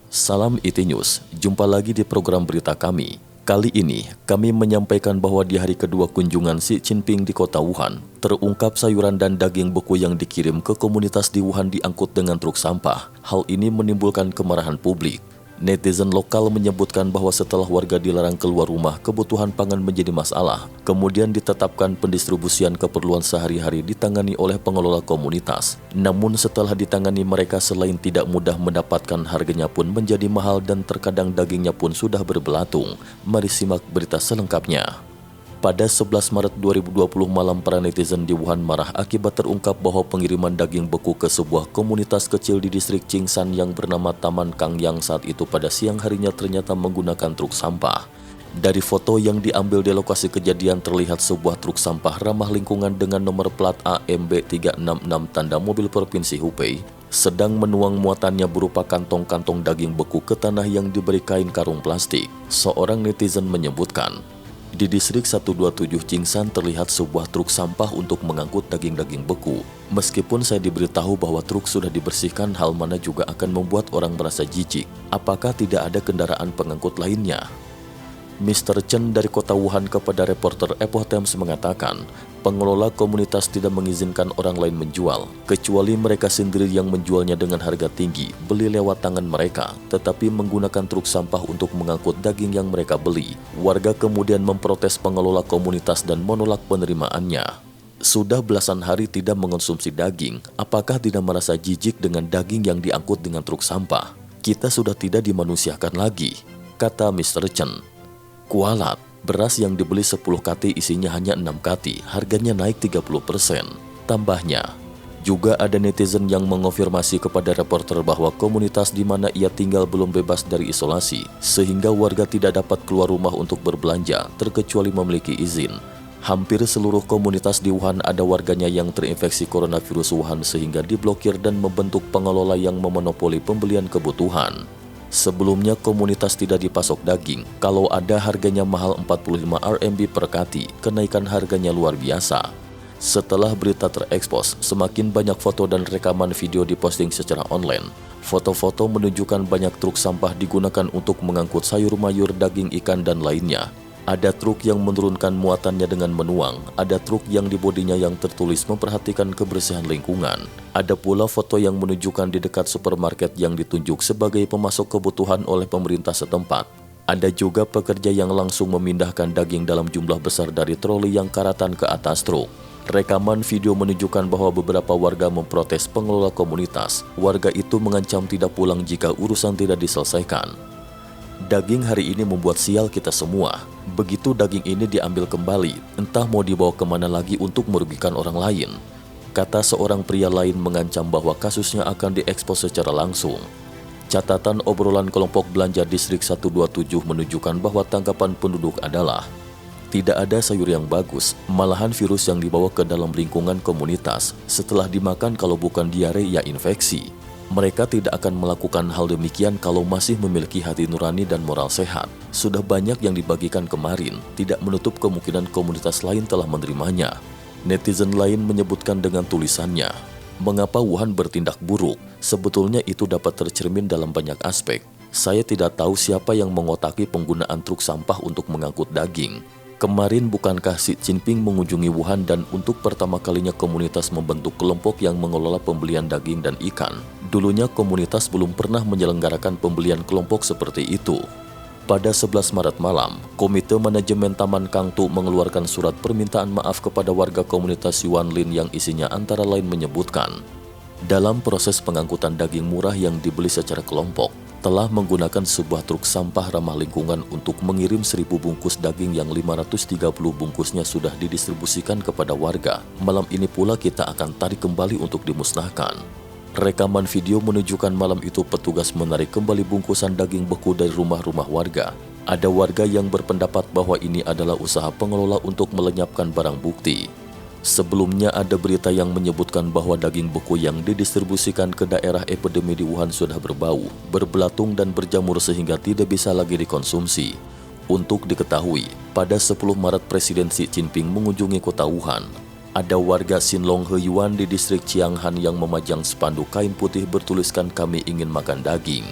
Salam IT News, jumpa lagi di program berita kami. Kali ini, kami menyampaikan bahwa di hari kedua kunjungan Xi Jinping di kota Wuhan, terungkap sayuran dan daging beku yang dikirim ke komunitas di Wuhan diangkut dengan truk sampah. Hal ini menimbulkan kemarahan publik. Netizen lokal menyebutkan bahwa setelah warga dilarang keluar rumah, kebutuhan pangan menjadi masalah. Kemudian ditetapkan pendistribusian keperluan sehari-hari ditangani oleh pengelola komunitas. Namun setelah ditangani mereka selain tidak mudah mendapatkan, harganya pun menjadi mahal dan terkadang dagingnya pun sudah berbelatung. Mari simak berita selengkapnya. Pada 11 Maret 2020 malam, para netizen di Wuhan marah akibat terungkap bahwa pengiriman daging beku ke sebuah komunitas kecil di distrik Qingsan yang bernama Taman Kang yang saat itu pada siang harinya ternyata menggunakan truk sampah. Dari foto yang diambil di lokasi kejadian terlihat sebuah truk sampah ramah lingkungan dengan nomor plat AMB 366 tanda mobil Provinsi Hubei sedang menuang muatannya berupa kantong-kantong daging beku ke tanah yang diberi kain karung plastik. Seorang netizen menyebutkan, di distrik 127 Qingsan terlihat sebuah truk sampah untuk mengangkut daging-daging beku. Meskipun saya diberitahu bahwa truk sudah dibersihkan, hal mana juga akan membuat orang merasa jijik. Apakah tidak ada kendaraan pengangkut lainnya? Mr. Chen dari kota Wuhan kepada reporter Epoch Times mengatakan, pengelola komunitas tidak mengizinkan orang lain menjual, kecuali mereka sendiri yang menjualnya dengan harga tinggi, beli lewat tangan mereka, tetapi menggunakan truk sampah untuk mengangkut daging yang mereka beli. Warga kemudian memprotes pengelola komunitas dan menolak penerimaannya. Sudah belasan hari tidak mengonsumsi daging, apakah tidak merasa jijik dengan daging yang diangkut dengan truk sampah? Kita sudah tidak dimanusiakan lagi, kata Mr. Chen. Kualat, beras yang dibeli 10 kati isinya hanya 6 kati, harganya naik 30%. Tambahnya, juga ada netizen yang mengonfirmasi kepada reporter bahwa komunitas di mana ia tinggal belum bebas dari isolasi, sehingga warga tidak dapat keluar rumah untuk berbelanja, terkecuali memiliki izin. Hampir seluruh komunitas di Wuhan ada warganya yang terinfeksi coronavirus Wuhan sehingga diblokir dan membentuk pengelola yang memonopoli pembelian kebutuhan. Sebelumnya komunitas tidak dipasok daging, kalau ada harganya mahal 45 RMB per kati, kenaikan harganya luar biasa. Setelah berita terekspos, semakin banyak foto dan rekaman video diposting secara online. Foto-foto menunjukkan banyak truk sampah digunakan untuk mengangkut sayur mayur, daging ikan dan lainnya. Ada truk yang menurunkan muatannya dengan menuang, ada truk yang di bodinya yang tertulis memperhatikan kebersihan lingkungan. Ada pula foto yang menunjukkan di dekat supermarket yang ditunjuk sebagai pemasok kebutuhan oleh pemerintah setempat. Ada juga pekerja yang langsung memindahkan daging dalam jumlah besar dari troli yang karatan ke atas truk. Rekaman video menunjukkan bahwa beberapa warga memprotes pengelola komunitas. Warga itu mengancam tidak pulang jika urusan tidak diselesaikan. Daging hari ini membuat sial kita semua. Begitu daging ini diambil kembali, entah mau dibawa kemana lagi untuk merugikan orang lain. Kata seorang pria lain mengancam bahwa kasusnya akan diekspos secara langsung. Catatan obrolan kelompok belanja distrik 127 menunjukkan bahwa tanggapan penduduk adalah, tidak ada sayur yang bagus, malahan virus yang dibawa ke dalam lingkungan komunitas. Setelah dimakan kalau bukan diare ya infeksi. Mereka tidak akan melakukan hal demikian kalau masih memiliki hati nurani dan moral sehat. Sudah banyak yang dibagikan kemarin, tidak menutup kemungkinan komunitas lain telah menerimanya. Netizen lain menyebutkan dengan tulisannya, mengapa Wuhan bertindak buruk? Sebetulnya itu dapat tercermin dalam banyak aspek. Saya tidak tahu siapa yang mengotaki penggunaan truk sampah untuk mengangkut daging. Kemarin bukankah Xi Jinping mengunjungi Wuhan dan untuk pertama kalinya komunitas membentuk kelompok yang mengelola pembelian daging dan ikan? Dulunya komunitas belum pernah menyelenggarakan pembelian kelompok seperti itu. Pada 11 Maret malam, Komite Manajemen Taman Kangtu mengeluarkan surat permintaan maaf kepada warga komunitas Yuanlin yang isinya antara lain menyebutkan, dalam proses pengangkutan daging murah yang dibeli secara kelompok, telah menggunakan sebuah truk sampah ramah lingkungan untuk mengirim 1.000 bungkus daging yang 530 bungkusnya sudah didistribusikan kepada warga. Malam ini pula kita akan tarik kembali untuk dimusnahkan. Rekaman video menunjukkan malam itu petugas menarik kembali bungkusan daging beku dari rumah-rumah warga. Ada warga yang berpendapat bahwa ini adalah usaha pengelola untuk melenyapkan barang bukti. Sebelumnya ada berita yang menyebutkan bahwa daging beku yang didistribusikan ke daerah epidemi di Wuhan sudah berbau, berbelatung dan berjamur sehingga tidak bisa lagi dikonsumsi. Untuk diketahui, pada 10 Maret Presiden Xi Jinping mengunjungi kota Wuhan. Ada warga Xinlong Heyuan di distrik Qianghan yang memajang spanduk kain putih bertuliskan kami ingin makan daging.